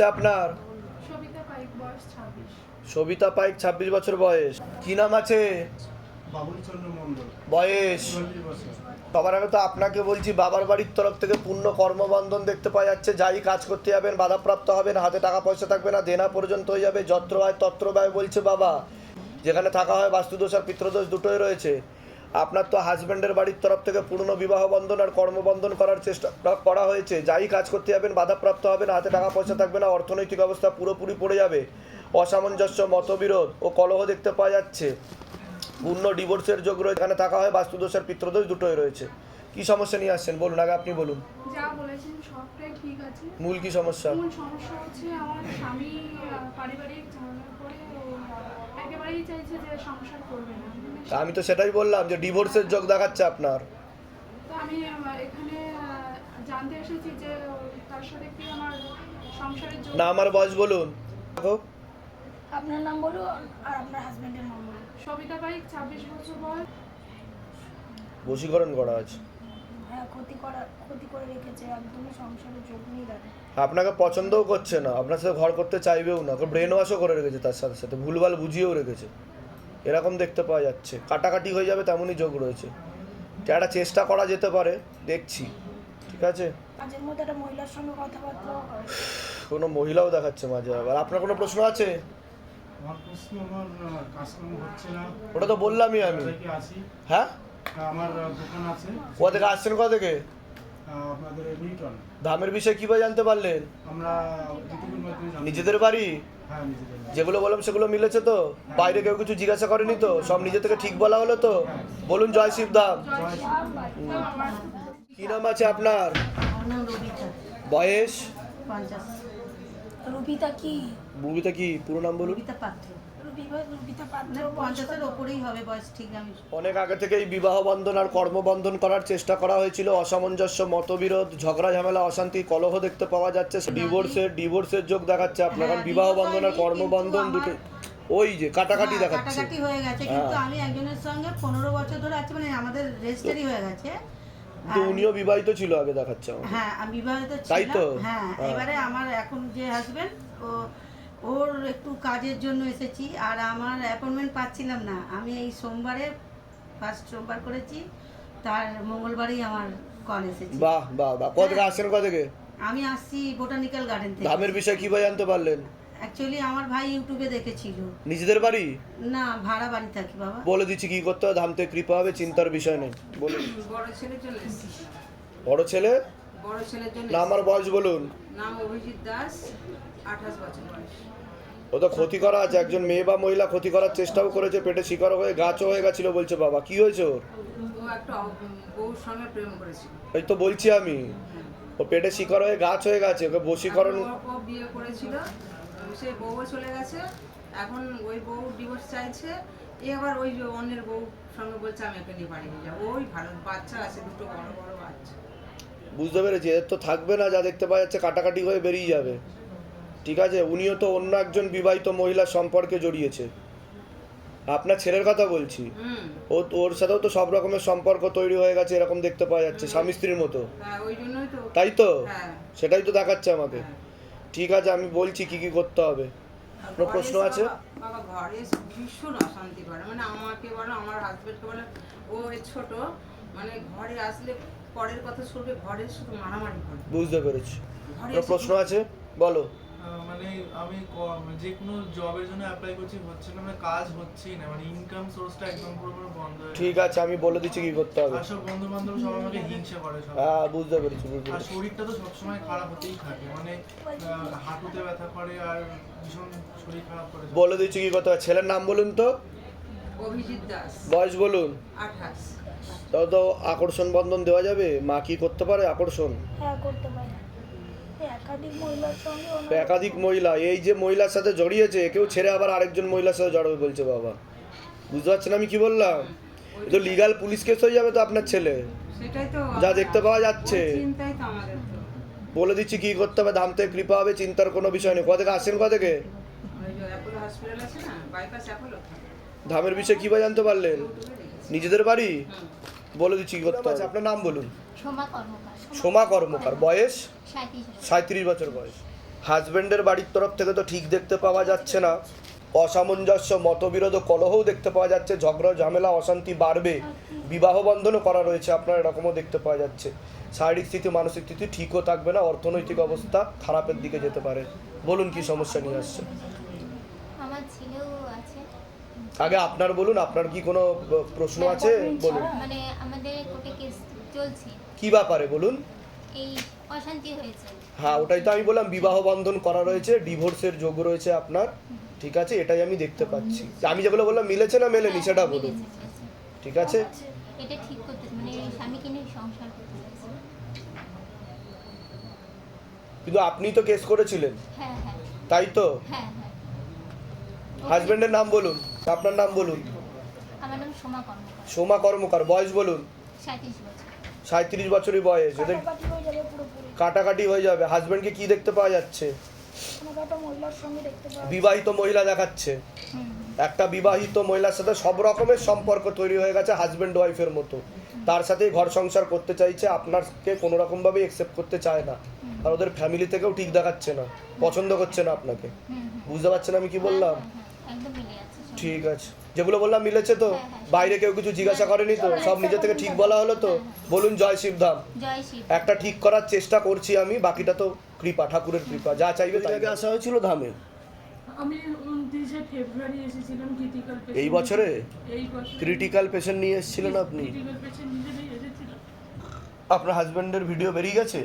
আপনার সবিতা পাইক বয়স 26। সবিতা পাইক 26 বছর বয়স। কি নাম আছে? বাবুল চন্দ্র মণ্ডল, বয়স 40 বছর। সবার আগে তো আপনাকে বলছি, বাবার বাড়ির তরফ থেকে পূর্ণ কর্মবন্ধন দেখতে পাওয়া যাচ্ছে। যাই কাজ করতে যাবেন বাধাপ্রাপ্ত হবেন, হাতে টাকা পয়সা থাকবে না, দেনা পর্যন্ত হয়ে যাবে। যত্র হয় তত্র ব্যয় বলছে বাবা। যেখানে থাকা হয় বাস্তুদোষ আর পিতৃদোষ দুটোই রয়েছে। আপনার তো হাজব্যান্ডের বাড়ির তরফ থেকে পূর্ণ বিবাহ বন্ধন আর কর্মবন্ধন করার চেষ্টা করা হয়েছে। যাই কাজ করতে যাবেন বাধাপ্রাপ্ত হবেন, হাতে টাকা পয়সা থাকবে না, অর্থনৈতিক অবস্থা পুরোপুরি পড়ে যাবে। অসামঞ্জস্য, মতবিরোধ ও কলহ দেখতে পাওয়া যাচ্ছে। পূর্ণ ডিভোর্সের যোগ রয়েছে। এখানে থাকা হয় বাস্তুদোষ আর পিতৃদোষ দুটোই রয়েছে। কি সমস্যা নিয়ে আসছেন বলুন, আগে আপনি বলুন। যা বলেছেন সবটাই ঠিক আছে। মূল কি সমস্যা? মূল সমস্যা হচ্ছে আমার স্বামী পারিবারিক ঝামেলার পরে ও একেবারেই চাইছে যে সংসার করবে না। আমি তো সেটাই বললাম যে ডিভোর্সের যোগ দেখাচ্ছে আপনার। তো আমি এখানে জানতে এসেছি যে তার সাথে কি আমার সংসারের না, আমার বয়স বলুন। আপনার নাম বলুন আর আপনার হাজবেন্ডের নাম বলুন। সবিতা পাইক 26 বছর বয়স। বশীকরণ করা আছে। হ্যাঁ, ক্ষতি করে রেখেছে, একদমই সংসারে যোগ নেই দাদা। আপনাকে পছন্দও করছে না, আপনার সাথে ঘর করতে চাইবেও না, ব্রেন ওয়াশও করে রেখেছে, তার সাথে সাথে ভুলভাল বুঝিয়েও রেখেছে। এরকম দেখতে পাওয়া যাচ্ছে। কাটাকাটি হয়ে যাবে তেমনই যোগ রয়েছে। একটা চেষ্টা করা যেতে পারে, দেখছি। ঠিক আছে, মাঝের মধ্যে একটা মহিলার সঙ্গে কথাবার্তাও হয়। কোনো মহিলাও দেখাচ্ছে মাঝে। আবার আপনার কোনো প্রশ্ন আছে? আমার প্রশ্ন, আমার কাজকর্ম হচ্ছে না। ওটা তো বললামই আমি। থেকে আসি, হ্যাঁ, আমার দোকান আছে। কোথা থেকে আসছেন? কোথা থেকে? আপনাদের নিউটন। দামের বিষয়ে কীভাবে জানতে পারলেন? আমরা যেটুকুর মধ্যে জানি। নিজেদের বাড়ি? হ্যাঁ, নিজেদের বাড়ি। যেগুলো বললাম সেগুলো মিলেছে তো? বাইরে কেউ কিছু জিজ্ঞাসা করেনি তো? সব নিজে থেকে ঠিক বলা হলো তো? বলুন জয় শিবধাম। কি নাম আছে আপনার? আমার নাম রবিতা, বয়স? 50। রুবিতা কি? বুবিতা কি পুরো নাম বলুন? রবিতা পাত্র, রুবিতা পাত্র মানে 50-এর ওপরেই হবে বয়স, ঠিক আমি। অনেক আগে থেকেই বিবাহ বন্ধন আর কর্মবন্ধন করার চেষ্টা করা হয়েছিল। অসামঞ্জস্য, মতবিরোধ, ঝগড়া ঝামেলা, অশান্তি, কলহ দেখতে পাওয়া যাচ্ছে। ডিভোর্সের যোগ দেখাচ্ছে আপনার। কারণ বিবাহ বন্ধন আর কর্মবন্ধন দুটো ওই যে কাটাকাটি দেখাচ্ছে। কাটাকাটি হয়ে গেছে, কিন্তু আমি একজনের সঙ্গে 15 বছর ধরে আছি, মানে আমাদের রেজিস্টারি হয়ে গেছে। তো উনিও বিবাহিত ছিল আগে দেখাচ্ছে আমার। হ্যাঁ, আমি বিবাহিত তাই তো? ছিলাম। হ্যাঁ, এবারে আমার এখন যে হাজবেন্ড, ওর একটু কাজের জন্য এসেছি, আর আমার অ্যাপয়েন্টমেন্ট পাচ্ছিলাম না। আমি এই সোমবারে ফার্স্ট সোমবার করেছি, তার মঙ্গলবারেই আমার কল এসেছে। বাহ বাহ বাহ। কোথা থেকে আসছেন? কোথা থেকে? আমি আসছি বোটানিক্যাল গার্ডেন থেকে। ধামের বিষয়ে কিভাবে জানতে পারলেন? অ্যাকচুয়ালি আমার ভাই ইউটিউবে দেখেছিল। নিজেদের বাড়ি? না, ভাড়া বাড়ি থাকি বাবা। বলে দিচ্ছি কি করতে হবে। ধাম থেকে কৃপা হবে, চিন্তার বিষয় নেই। বলুন। বড় ছেলে চলে এসেছি। বড় ছেলে? বড় ছেলের জন্য না, আমার বয়স বলুন। নাম অভিজিৎ দাস, 28 বছর বয়স। ও তো ক্ষতি করা আছে। একজন মেয়ে বা মহিলা ক্ষতি করার চেষ্টাও করেছে, পেটে শিকার হয়ে গাছও হয়ে গেছিল বলছে বাবা। কি হয়েছে ওর? ও একটা বউর সঙ্গে প্রেম করেছিল। এই তো বলছি আমি, ও পেটে শিকার হয়ে গাছ হয়ে গেছে, ওকে বশীকরণ। ও বিয়ে করেছিল, সে বউও চলে গেছে। এখন ওই বউ ডিভোর্স চাইছে। এ আবার ওই যে অন্যের বউ সঙ্গে বলছে আমি একে নিয়ে বাড়ি নিয়ে যাবো। ওই ভালো বাচ্চা আছে, দুটো বড় বড় বাচ্চা। বুঝতে পেরেছি, এর তো থাকবে না। যা দেখতে পাওয়া যাচ্ছে কাটাকাটি হয়ে বেরিয়ে যাবে। ঠিক আছে, উনিও তো অন্য একজন বিবাহিত মহিলার সম্পর্কে জড়িয়েছে। আপনার ছেলের কথা বলছি। ওর সাথেও তো সব রকমের সম্পর্ক তৈরি হয়ে গেছে, এরকম দেখতে পাওয়া যাচ্ছে, স্বামী স্ত্রীর মতো। হ্যাঁ, ওই জন্যই তো। তাই তো? হ্যাঁ, সেটাই তো দেখাচ্ছে আমাকে। হ্যাঁ। ঠিক আছে, আমি বলছি কি কি করতে হবে। কোনো ঘরে প্রশ্ন এসে আছে? বাবা ঘরে এসে ভীষণ অশান্তি করে, মানে আমাকে বলো, আমার হাজবেন্ডকে বলে। ও ছোট, মানে ঘরে আসলে পরের কথা শুনবে, ঘরে শুধু মারামারি করে। বুঝতে পেরেছি। ঘরে কোনো এসে প্রশ্ন আছে? বলো। মানে আমি যে কোনো জবের জন্য অ্যাপ্লাই করছি, হচ্ছে না, মানে কাজ হচ্ছেই না, মানে ইনকাম সোর্সটা একদম পুরোপুরি বন্ধ হয়ে গেছে। ঠিক আছে, আমি বলে দিচ্ছি কি করতে হবে। আর সব বন্ধু বান্ধব সব আমাকে হিংসা করে সব। হ্যাঁ, বুঝতে পেরেছি আর বুঝতে পেরেছি। শরীরটা তো সবসময় খারাপ হতেই থাকে, মানে হাঁটুতে ব্যথা করে আর ভীষণ শরীর খারাপ করে। বলে দিচ্ছি কি করতে হবে। ছেলের নাম বলুন তো। অভিজিৎ দাস, বয়স বলুন। 28। তাও তো আকর্ষণ বন্ধন দেওয়া যাবে? মা কি করতে পারে আকর্ষণ? হ্যাঁ, করতে পারে। একাধিক মহিলার সঙ্গে তো একাধিক মহিলা, এই যে মহিলার সাথে জড়িয়েছে, কেউ ছেড়ে আবার আরেকজন মহিলার সাথে জড়াবে বলছে বাবা। বুঝতে পারছেন আমি কি বললাম? এ তো লিগাল পুলিশ কেস হয়ে যাবে তো আপনার ছেলে, সেটাই তো যা দেখতে পাওয়া যাচ্ছে। ওই চিন্তাই তো আমাদের তো। বলে দিচ্ছি কি করতে হবে। ধাম থেকে কৃপা হবে, চিন্তার কোনো বিষয় নেই। কোথা থেকে আসছেন? কোথা থেকে? ওই যে অ্যাপোলো হসপিটাল আছে না, বাইপাস অ্যাপোলো। ধামের বিষয়ে কিভাবে জানতে পারলেন? নিজেদের বাড়ি? বলে দিচ্ছি কি করতে হবে। আপনার নাম বলুন। সোমা কর্মকার। সোমা কর্মকার। বয়স? 37। 37 বছর বয়স। হাজবেন্ডের বাড়ির তরফ থেকে তো ঠিক দেখতে পাওয়া যাচ্ছে না, অসামঞ্জস্য, মতবিরোধ, কলহও দেখতে পাওয়া যাচ্ছে, ঝগড়া ঝামেলা অশান্তি বাড়বে, বিবাহ বন্ধনও করা রয়েছে আপনার, এরকমও দেখতে পাওয়া যাচ্ছে। শারীরিক স্থিতি মানসিক স্থিতি ঠিকও থাকবে না, অর্থনৈতিক অবস্থা খারাপের দিকে যেতে পারে। বলুন কি সমস্যা নিয়ে আসছে। আমার ছেলেও আছে, আগে আপনার বলুন, আপনার কি কোনো প্রশ্ন আছে বলুন। মানে আমাদের কোর্টে কেস চলছে, কি ব্যাপারে বলুন। এই অশান্তি হয়েছে। হ্যাঁ, ওটাই তো আমি বললাম, বিবাহ বন্ধন করা রয়েছে, ডিভোর্সের যোগ রয়েছে আপনার, ঠিক আছে, এটাই আমি দেখতে পাচ্ছি। আমি যেগুলো বললাম মিলেছে না মেলেনি সেটা বলুন, মিলেছে, মিলেছে। ঠিক আছে। এটা ঠিক করতে, মানে স্বামীকে নিয়ে সংসার করতে চাইছে। কিন্তু আপনি তো কেস করেছিলেন, হ্যাঁ হ্যাঁ তাই তো? হ্যাঁ হ্যাঁ। হাজবেন্ডের নাম বলুন, আপনার নাম বলুন। আমার নাম সোমা কর্মকার, সোমা কর্মকার, বয়স বলুন। 37 বছর। 37 বছরই বয়স। এদের কাটাকাটি হয়ে যাবে পুরোপুরি। কাটাকাটি হয়ে যাবে। হাজবেন্ডকে কি দেখতে পাওয়া যাচ্ছে? আমাকে একটা মহিলার সঙ্গে দেখতে পাওয়া বিবাহিত মহিলা দেখাচ্ছে। হুম, একটা বিবাহিত মহিলার সাথে সব রকমের সম্পর্ক তৈরি হয়ে গেছে, হাজবেন্ড ওয়াইফের মতো। তার সাথেই ঘর সংসার করতে চাইছে, আপনাকে কোনো রকমভাবে একসেপ্ট করতে চায় না। আর ওদের ফ্যামিলি থেকেও ঠিক দেখাচ্ছে না, পছন্দ করছে না আপনাকে। বুঝতে পারছেন আমি কি বললাম? হ্যাঁ, একদম মিলে আছে সব। ঠিক আছে, যেগুলো বললাম মিলেছে তো? বাইরে কেউ কিছু জিজ্ঞাসা করেনি তো? সব নিজে থেকে ঠিক বলা হলো তো? বলুন জয় শিবধাম। জয় শিব। একটা ঠিক করার চেষ্টা করছি আমি, বাকিটা তো কৃপা, ঠাকুরের কৃপা, যা চাইবে তাই। আগে আসা হয়েছিল ধামে আমি 29 ফেব্রুয়ারি এসেছিলাম ক্রিটিক্যাল পেশেন্ট। এই বছরে এই বছর ক্রিটিক্যাল পেশেন্ট নিয়ে এসেছিলেন আপনি? ক্রিটিক্যাল পেশেন্ট নিজেই এসেছিলাম। আপনার হাজবেন্ডের ভিডিও বেরিয়ে গেছে?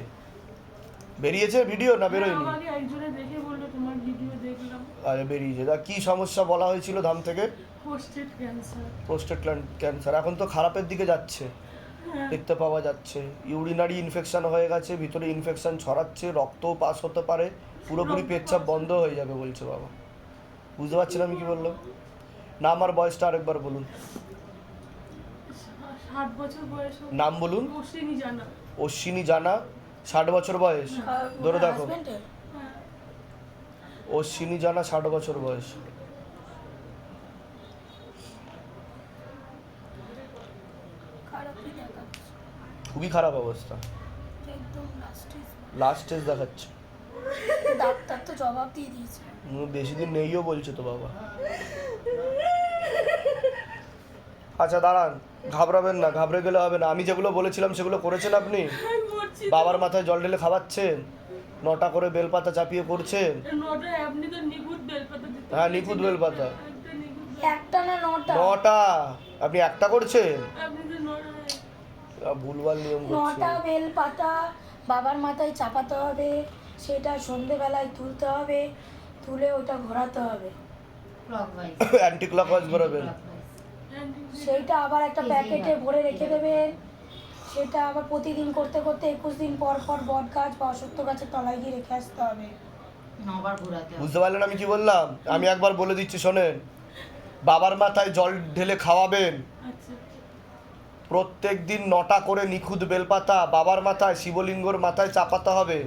বেরিয়েছে ভিডিও না বেরোয়নি? আমাকে একজনে দেখে বললো তোমার ভিডিও দেখলাম। আরে বেরিয়েছে। তা কি সমস্যা বলা হয়েছিল ধাম থেকে? Posted cancer. Prostate cancer. এখন তো খারাপের দিকে যাচ্ছে, দেখতে পাওয়া যাচ্ছে। ইউরিনারি ইনফেকশন হয়ে গেছে, ভিতরে ইনফেকশন ছড়াচ্ছে, রক্তও পাস হতে পারে, পুরোপুরি পেচ্ছাপ বন্ধ হয়ে যাবে বলছে বাবা। বুঝতে পারছেন আমি কি বললাম? না, আমার বয়সটা আরেকবার বলুন। 60 বছর বয়স। নাম বলুন। অশ্বিনী জানা। অশ্বিনী জানা, 60 বছর বয়স। ধরে দেখো, হাজবেন্ডের হ্যাঁ। অশ্বিনী জানা, 60 বছর বয়স। খারাপই দেখাচ্ছে, খুবই খারাপ অবস্থা, একদম লাস্টে। লাস্ট স্টেজ দেখাচ্ছে। ডাক্তার তো জবাব দিয়ে দিয়েছে। বেশি দিন নেইও বলছে তো বাবা। আচ্ছা দাঁড়ান, ঘাবড়াবেন না, ঘাবড়ে গেলে হবে না। আমি যেগুলো বলেছিলাম সেগুলো করেছেন আপনি? বাবার মাথায় জল ঢেলে খাওয়াচ্ছেন, 9টা করে বেলপাতা চাপিয়ে করছেন। আপনি তো নিখুঁত বেলপাতা দিতে। হ্যাঁ, নিখুঁত বেলপাতা। একটা নিখুঁত। একটা না 9টা? 9টা? আপনি একটা করছেন? আপনি তো ভুলভাল নিয়ম 9টা করছেন। বেল পাতা বাবার মাথায় চাপাতে হবে, সেটা সন্ধেবেলায় তুলতে হবে, তুলে ওটা ঘোরাতে হবে, অ্যান্টি ক্লকওয়াইজ ঘোরাবেন। সেইটা আবার একটা প্যাকেটে ভরে রেখে দেবেন। সেটা আবার প্রতিদিন করতে করতে 21 দিন পর পর বট গাছ বা অশ্বত্থ গাছের তলায় গিয়ে রেখে আসতে হবে। বুঝতে পারলেন আমি কি বললাম? আমি একবার বলে দিচ্ছি শোনেন। বাবার মাথায় জল ঢেলে খাওয়াবেন, আচ্ছা। প্রত্যেক দিন 9টা করে নিখুঁত বেলপাতা বাবার মাথায়, শিবলিঙ্গর মাথায় চাপাতে হবে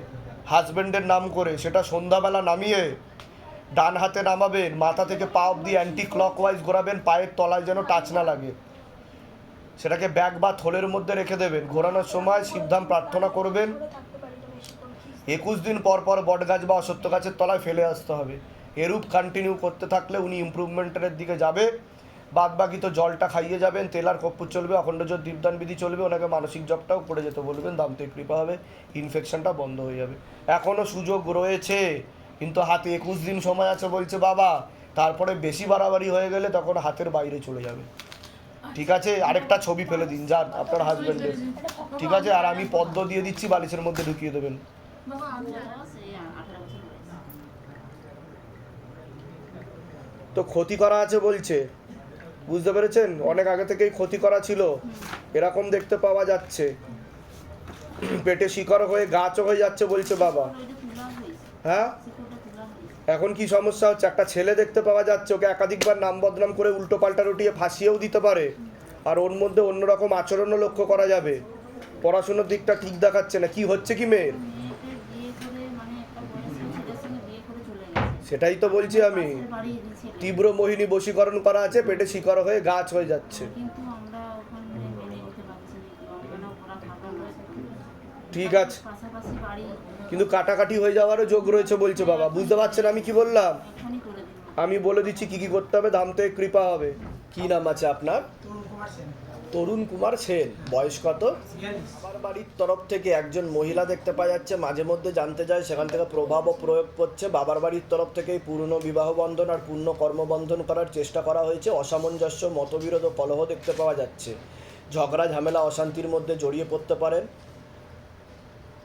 হাজবেন্ডের নাম করে। সেটা সন্ধ্যাবেলা নামিয়ে ডান হাতে নামাবেন, মাথা থেকে পা অব্দি অ্যান্টি ক্লকওয়াইজ ঘোরাবেন, পায়ের তলায় যেন টাচ না লাগে। সেটাকে ব্যাগ বা থলের মধ্যে রেখে দেবেন। ঘোরানোর সময় শিবধাম প্রার্থনা করবেন। থাকতে পারি তো বেশি করে কি 21 দিন পর পর বট গাছ বা অশ্বত্থ গাছের তলায় ফেলে আসতে হবে। এরূপ কন্টিনিউ করতে থাকলে উনি ইমপ্রুভমেন্টের দিকে যাবে। বাদ বাকি তো জলটা খাইয়ে যাবেন, তেল আর কর্পূর চলবে, অখণ্ড জোর দীপদান বিধি চলবে। ওনাকে মানসিক জপটাও করে যেতে বলবেন, দাম্পত্য কৃপা হবে, ইনফেকশনটা বন্ধ হয়ে যাবে। এখনও সুযোগ রয়েছে, কিন্তু হাতে 21 দিন সময় আছে বলছে বাবা। তারপরে বেশি বাড়াবাড়ি হয়ে গেলে তখন হাতের বাইরে চলে যাবে। ঠিক আছে, আরেকটা ছবি ফেলে দিন যান আপনার হাজবেন্ডের, ঠিক আছে? আর আমি পদ্ম দিয়ে দিচ্ছি, বালিশের মধ্যে ঢুকিয়ে দেবেন। বাবা আমি তো ক্ষতি করা আছে বলছে, বুঝতে পেরেছেন? অনেক আগে থেকেই ক্ষতি করা ছিল, এরকম দেখতে পাওয়া যাচ্ছে। পেটে শিকড় হয়ে গাছও হয়ে যাচ্ছে বলছে বাবা। হ্যাঁ, এখন কি সমস্যা হচ্ছে? একটা ছেলে দেখতে পাওয়া যাচ্ছে, ওকে একাধিকবার নাম বদনাম করে উল্টো পাল্টা রটিয়ে ফাঁসিয়েও দিতে পারে। আর ওর মধ্যে অন্যরকম আচরণও লক্ষ্য করা যাবে। পড়াশোনার দিকটা ঠিক দেখাচ্ছে না। কি হচ্ছে কি মেয়ের? সেটাই তো বলছি আমি, তীব্র মোহিনী বশীকরণ করা আছে, পেটে শিকড় হয়ে গাছ হয়ে যাচ্ছে। কিন্তু আমরা ওখানে মেনে নিতে পারছি না, ঠিক আছে, পাশাপাশি বাড়ি কিন্তু কাটাকাটি হয়ে যাওয়ারও যোগ রয়েছে বলছে বাবা। বুঝতে পারছেন আমি কি বললাম? এখনই করে দেবো। আমি বলে দিচ্ছি কি কি করতে হবে, ধাম থেকে কৃপা হবে। কি নাম আছে আপনার? তরুণ কুমার সেন, তরুণ কুমার সেন। বয়স কত? 46। আমার বাড়ির তরফ থেকে একজন মহিলা দেখতে পাওয়া যাচ্ছে, মাঝে মধ্যে জানতে যায়, সেখান থেকে প্রভাবও প্রয়োগ করছে। বাবার বাড়ির তরফ থেকেই পূর্ণ বিবাহ বন্ধন আর পূর্ণ কর্মবন্ধন করার চেষ্টা করা হয়েছে। অসামঞ্জস্য, মতবিরোধ ও কলহ দেখতে পাওয়া যাচ্ছে। ঝগড়া ঝামেলা অশান্তির মধ্যে জড়িয়ে পড়তে পারেন।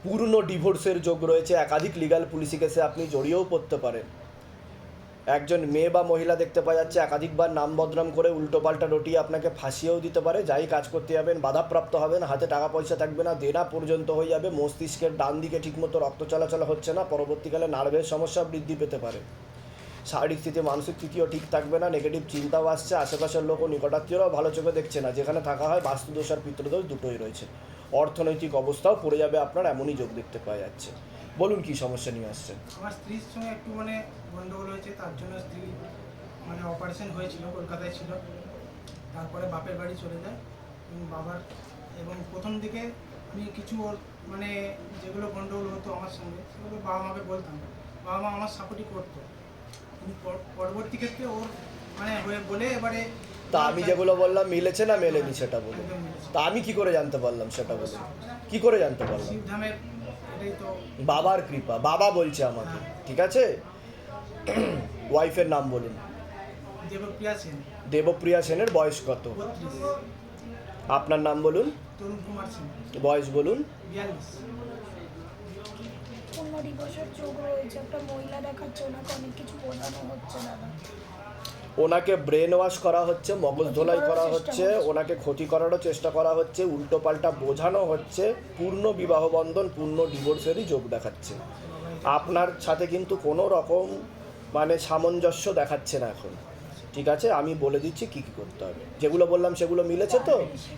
পূর্ণ ডিভোর্সের যোগ রয়েছে। একাধিক লিগ্যাল পুলিশি কেসে আপনি জড়িয়েও পড়তে পারেন। একজন মেয়ে বা মহিলা দেখতে পাওয়া যাচ্ছে, একাধিকবার নাম বদনাম করে উল্টোপাল্টা রটিয়ে আপনাকে ফাঁসিয়েও দিতে পারে। যাই কাজ করতে যাবেন বাধাপ্রাপ্ত হবেন, হাতে টাকা পয়সা থাকবে না, দেনা পর্যন্ত হয়ে যাবে, মস্তিষ্কের ডান দিকে ঠিকমতো রক্ত চলাচল হচ্ছে না, পরবর্তীকালে নার্ভের সমস্যা বৃদ্ধি পেতে পারে। শারীরিক স্থিতি, মানসিক স্থিতিও ঠিক থাকবে না, নেগেটিভ চিন্তাও আসছে, আশেপাশের লোক ও নিকটাত্মীয়রাও ভালো চোখে দেখছে না। যেখানে থাকা হয় বাস্তুদোষ আর পিতৃদোষ দুটোই রয়েছে। অর্থনৈতিক অবস্থাও পড়ে যাবে আপনার, এমনই যোগ দেখতে পাওয়া যাচ্ছে। বলুন কি সমস্যা নিয়ে আসছেন? আমার স্ত্রীর সঙ্গে একটু মানে গন্ডগোল হয়েছে, তার জন্য স্ত্রী মানে অপারেশন হয়েছিল, কলকাতায় ছিল। তারপরে বাপের বাড়ি চলে যায় এবং প্রথম দিকে আমি কিছু ওর মানে যেগুলো গন্ডগোল হতো আমার সঙ্গে সেগুলো বাবা মাকে বলতাম, বাবা মা আমার সাপোর্টই করতো। কিন্তু পরবর্তী ক্ষেত্রে ওর মানে বলে এবারে তা আমি যেগুলো বললাম মিলেছে না মেলেনি সেটা বলুন। একদম মিলেছে। তা আমি কি করে জানতে পারলাম সেটা বলুন। কি করে জানতে পারলাম? শিবধামের এটাই তো বাবার কৃপা, বাবা বলছে আমাকে, ঠিক আছে? ওয়াইফের নাম বলুন। দেবপ্রিয়া সেন, দেবপ্রিয়া সেনের বয়স কত? 32। আপনার নাম বলুন, তরুণ কুমার সেন, বয়স বলুন। 42। পূর্ণ ডিভোর্সের যোগ রয়েছে। একটা মহিলা দেখাচ্ছে, ওনাকে অনেক কিছু বোঝানো হচ্ছে দাদা। ওনাকে ব্রেন ওয়াশ করা হচ্ছে, মগজ ধোলাই করা হচ্ছে, ওনাকে ক্ষতি করারও চেষ্টা করা হচ্ছে, উল্টো পাল্টা বোঝানো হচ্ছে। পূর্ণ বিবাহ বন্ধন, পূর্ণ ডিভোর্সেরই যোগ দেখাচ্ছে। আপনার সাথে কিন্তু কোনো রকম মানে সামঞ্জস্য দেখাচ্ছে না এখন, ঠিক আছে? আমি বলে দিচ্ছি কি কি করতে হবে। যেগুলো বললাম সেগুলো মিলেছে তো?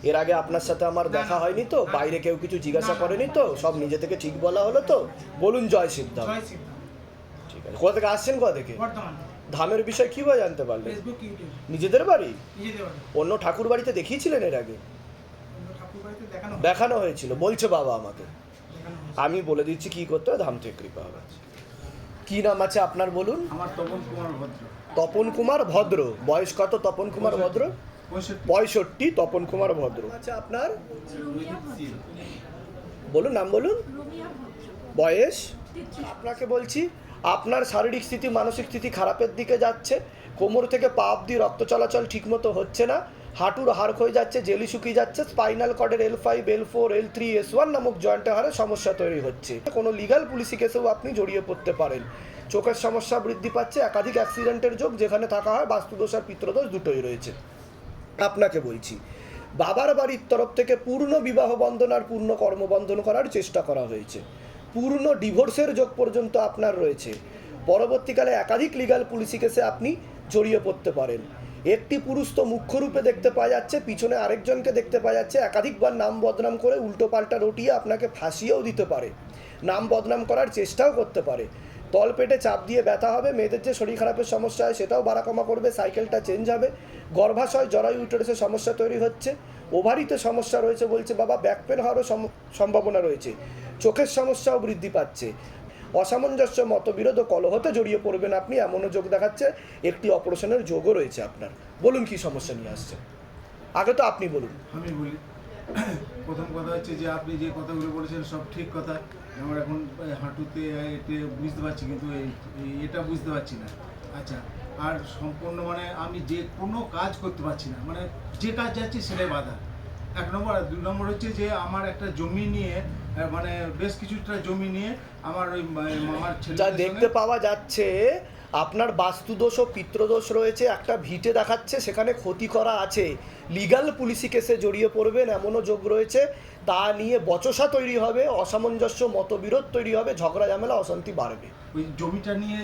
এর আগে আপনার সাথে আমার দেখা হয়নি তো? বাইরে কেউ কিছু জিজ্ঞাসা করেনি তো? সব নিজে থেকে ঠিক বলা হলো তো? বলুন জয় সিদ্ধাম। জয় শিবধাম, ঠিক আছে। কোথা থেকে আসছেন, কোথা থেকে? বর্ধমান, ধামের বিষয় কীভাবে জানতে পারলেন? ফেসবুক, ইউটিউব, নিজেদের বাড়ি? নিজেদের বাড়ি। অন্য ঠাকুর বাড়িতে দেখিয়েছিলেন এর আগে? অন্য ঠাকুর বাড়িতে দেখানো দেখানো হয়েছিল বলছে বাবা আমাকে। হয়েছে। আমি বলে দিচ্ছি কি করতে হবে, ধাম থেকে কৃপা হবে। কি নাম আছে আপনার বলুন? আমার তপন কুমার ভদ্র, তপন কুমার ভদ্র। বয়স কত তপন কুমার ভদ্র? 65। তপন কুমার ভদ্র। আচ্ছা আপনার বলুন, নাম বলুন, বয়স। আপনাকে বলছি আপনার শারীরিক স্থিতি, মানসিক স্থিতি খারাপের দিকে যাচ্ছে। কোমর থেকে পা অব্দি রক্ত চলাচল ঠিকমতো হচ্ছে না, হাঁটুর হাড় ক্ষয়ে যাচ্ছে, জেলি শুকিয়ে যাচ্ছে, spinal কর্ডের L5, L4, L3, S1 নামক জয়েন্টের হাড়ে সমস্যা তৈরি হচ্ছে। কোনো লিগ্যাল পুলিশি কেসেও আপনি জড়িয়ে পড়তে পারেন। চোখের সমস্যা বৃদ্ধি পাচ্ছে, একাধিক অ্যাক্সিডেন্টের যোগ, যেখানে থাকা হয় বাস্তুদোষ আর পিতৃদোষ দুটোই রয়েছে। আপনাকে বলছি বাবার বাড়ির তরফ থেকে পূর্ণ বিবাহ বন্ধন আর পূর্ণ কর্মবন্ধন করার চেষ্টা করা হয়েছে। পূর্ণ ডিভোর্সের যোগ পর্যন্ত আপনার রয়েছে। পরবর্তীকালে একাধিক লিগ্যাল পুলিশি কেসে আপনি জড়িয়ে পড়তে পারেন। একটি পুরুষ তো মুখ্য রূপে দেখতে পাওয়া যাচ্ছে, পিছনে আরেকজনকে দেখতে পাওয়া যাচ্ছে, একাধিকবার নাম বদনাম করে উল্টোপাল্টা রটিয়ে আপনাকে ফাঁসিয়েও দিতে পারে, নাম বদনাম করার চেষ্টাও করতে পারে। তলপেটে চাপ দিয়ে ব্যথা হবে, মেয়েদের যে শরীর খারাপের সমস্যা হয় সেটাও বাড়া কমা করবে, সাইকেলটা চেঞ্জ হবে, গর্ভাশয় জরায়ু ইউটেরাসের সমস্যা তৈরি হচ্ছে, ওভারিতে সমস্যা রয়েছে বলছে বাবা, ব্যাক পেন হওয়ারও সম্ভাবনা রয়েছে, চোখের সমস্যাও বৃদ্ধি পাচ্ছে, অসামঞ্জস্য, মতবিরোধ ও কলহতে জড়িয়ে পড়বেন আপনি, এমনও যোগ দেখাচ্ছে। একটি অপারেশনের যোগও রয়েছে আপনার। বলুন কি সমস্যা নিয়ে আসছে, আগে তো আপনি বলুন। আমি বলি, প্রথম কথা হচ্ছে যে আপনি যে কথাগুলো বলেছেন সব ঠিক কথা। আমার এখন হাঁটুতে এতে বুঝতে পারছি, কিন্তু এটা বুঝতে পারছি না। আচ্ছা, আর সম্পূর্ণ মানে আমি যে কোনো কাজ করতে পারছি না, মানে যে কাজ যাচ্ছি সেটাই বাধা। 1 নম্বর। আর 2 নম্বর হচ্ছে যে আমার একটা জমি নিয়ে মানে বেশ কিছুটা জমি নিয়ে আমার ওই মামার যা ছেলে দেখতে পাওয়া যাচ্ছে আপনার বাস্তুদোষ ও পিতৃদোষ রয়েছে, একটা ভিটে দেখাচ্ছে, সেখানে ক্ষতি করা আছে, লিগ্যাল পুলিশি কেসে জড়িয়ে পড়বেন এমনও যোগ রয়েছে। তা নিয়ে বচসা তৈরি হবে, অসামঞ্জস্য, মতবিরোধ তৈরি হবে, ঝগড়া ঝামেলা, অশান্তি বাড়বে। ওই জমিটা নিয়ে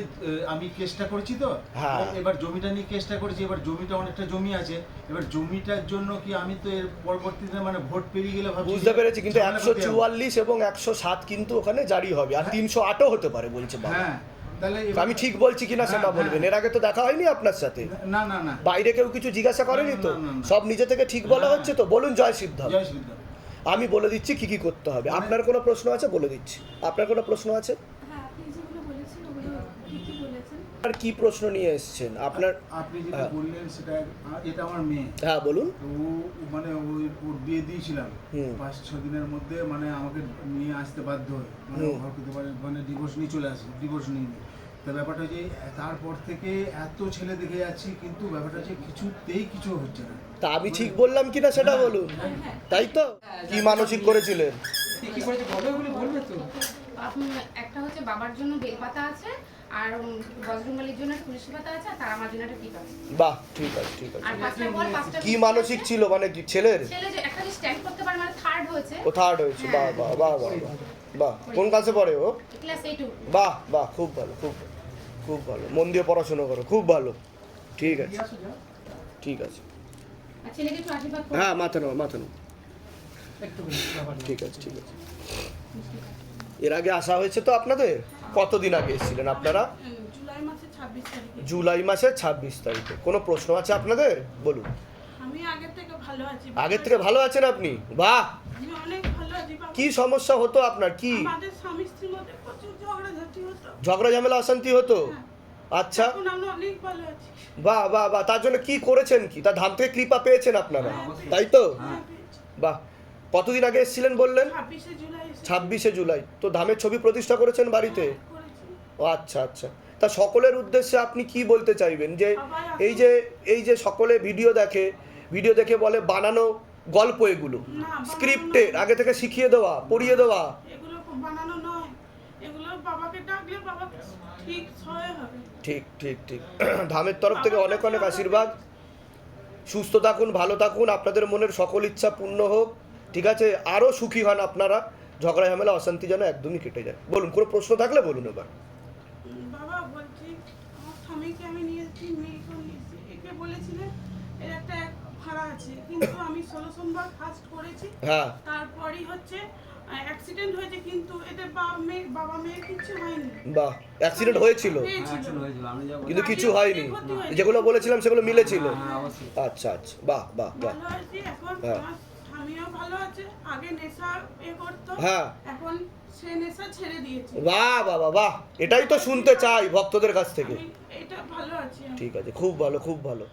আমি কেসটা করেছি তো। হ্যাঁ। এবার জমিটা নিয়ে কেসটা করেছি, এবার জমিটা অনেকটা জমি আছে, এবার জমিটার জন্য কি আমি তো এর পরবর্তীতে মানে ভোট পেরিয়ে গেলে ভাবছি বুঝতে পেরেছি, কিন্তু ঝামেলা করতে যাবো। 144 এবং 107 কিন্তু ওখানে জারি হবে, আর 308ও হতে পারে বলছে বাবা। হ্যাঁ, তাহলে আমি ঠিক বলছি কিনা সেটা হ্যাঁ, বলবেন। এর আগে তো দেখা হয়নি আপনার সাথে, না না না, বাইরে কেউ কিছু জিজ্ঞাসা করেনি তো? না, না, না। সব নিজে থেকে ঠিক বলা হ্যাঁ। হচ্ছে তো? বলুন জয় সিদ্ধাম। জয় শ্রীরাম। আমি বলে দিচ্ছি কি কি করতে হবে। আপনার কোনো প্রশ্ন আছে বলে দিচ্ছি, আপনার কোনো প্রশ্ন আছে? হ্যাঁ, আপনি যেগুলো বলেছেন ওগুলো ঠিকই বলেছেন। আর কি প্রশ্ন নিয়ে এসেছেন আপনার? আপনি যেটা হ্যাঁ। বললেন সেটা এটা আমার মেয়ে। হ্যাঁ বলুন। তো মানে ওর বিয়ে দিয়েছিলাম, হুম। 5-6 দিনের মধ্যে মানে আমাকে নিয়ে আসতে বাধ্য হয়, মানে হুম। ঘর করতে পারে, মানে ডিভোর্স নিয়ে চলে আসে, ডিভোর্স নিয়ে নিই। তো ব্যাপারটা যে তারপর থেকে এত ছেলে দেখে যাচ্ছি, কিন্তু ব্যাপারটা যে কিছুতেই কিছু হচ্ছে না। তা আমি ঠিক বললাম কিনা সেটা বলুন। তাই তো? কি মানসিক করেছিলেন? একটা হচ্ছে বাবার জন্য বেলপাতা আছে, আর বজরংবলীর জন্য তুলসী পাতা আছে, আর তার আমার জন্য একটা টিপ আছে। বাহ, ঠিক আছে ঠিক আছে। আর পাঁচটা বল, পাঁচটা কি মানসিক ছিল মানে কি ছেলের? ছেলে যে একটা যে স্ট্যান্ড করতে পারে, মানে থার্ড হয়েছে। ও থার্ড হয়েছে, বাহ বাহ বাহ বাহ বাহ। বাহ, কোন ক্লাসে পড়ে ও? ক্লাস 8। বাহ বাহ, খুব ভালো, খুব ভালো, খুব ভালো, মন দিয়ে পড়াশোনা করো, খুব ভালো। ঠিক আছে ঠিক আছে। আর ছেলেকে একটু আশীর্বাদ করো। হ্যাঁ, মাথা নাও মাথা নাও। ঠিক আছে ঠিক আছে। এর আগে আসা হয়েছে তো আপনাদের? কতদিন আগে এসেছিলেন আপনারা? জুলাই মাসের 26 তারিখে। জুলাই মাসের 26 তারিখে। কোনো প্রশ্ন আছে আপনাদের? বলুন। আমি আগের থেকে ভালো আছি। আগের থেকে ভালো আছেন আপনি? বাহ। আমি অনেক ভালো আছি বাবা। কি সমস্যা হতো আপনার? কি আমাদের স্বামী স্ত্রীর মধ্যে প্রচুর ঝগড়াঝাটি হতো। ঝগড়া ঝামেলা অশান্তি হতো? আচ্ছা, এখন আমি অনেক ভালো আছি। বাহ বাহ বাহ। তার জন্য কি করেছেন? কি তার ধাম থেকে কৃপা পেয়েছেন আপনারা, তাই তো? হ্যাঁ, পেয়েছি। বাহ। কতদিন আগে এসেছিলেন বললেন? 26শে জুলাই এসে 26শে জুলাই। তো ধামের ছবি প্রতিষ্ঠা করেছেন বাড়িতে? করেছি। ও আচ্ছা আচ্ছা। তা সকলের উদ্দেশ্যে আপনি কি বলতে চাইবেন যে সবাই এই যে সকলে ভিডিও দেখে বলে বানানো গল্প, এগুলো বানানো স্ক্রিপ্টের আগে থেকে শিখিয়ে দেওয়া, পড়িয়ে দেওয়া? এগুলো বানানো নয়, এগুলো বাবাকে ডাকলে বাবাকে ঠিক সহায় হবে। ঠিক ঠিক ঠিক। ধামের তরফ থেকে অনেক অনেক আশীর্বাদ। সুস্থ থাকুন, ভালো থাকুন, আপনাদের মনের সকল ইচ্ছা পূর্ণ হোক। ঠিক আছে, আরও সুখী হন আপনারা। ঝগড়া ঝামেলা অশান্তি যেন একদমই কেটে যায়। বলুন, কোনো প্রশ্ন থাকলে বলুন এবার। বাবা বলছি, আমার স্বামীকে আমি নিয়েছি, মেয়েকেও নিয়েছি। একে বলেছিলেন এর একটা ভাড়া আছে, কিন্তু আমি 16 সোমবার ফাস্ট করেছি। হ্যাঁ। তারপরই হচ্ছে অ্যাক্সিডেন্ট হয়েছে, কিন্তু এদের বাবা মেয়ের কিছু হয়নি। বাহ, অ্যাক্সিডেন্ট হয়েছিল কিন্তু কিছু হয়নি? যেগুলো বলেছিলাম সেগুলো মিলেছিল? আচ্ছা আচ্ছা, বাহ বাহ বাহ। ভালো আছি এখন। হ্যাঁ। আমার স্বামীও ভালো আছে। আগে নেশা করতো, হ্যাঁ। এখন সে নেশা ছেড়ে দিয়েছে। বাহ বাহ বাহ বাহ। এটাই তো শুনতে চাই ভক্তদের কাছ থেকে। আমি এটা ভালো আছি আমি। ঠিক আছে, খুব ভালো খুব ভালো।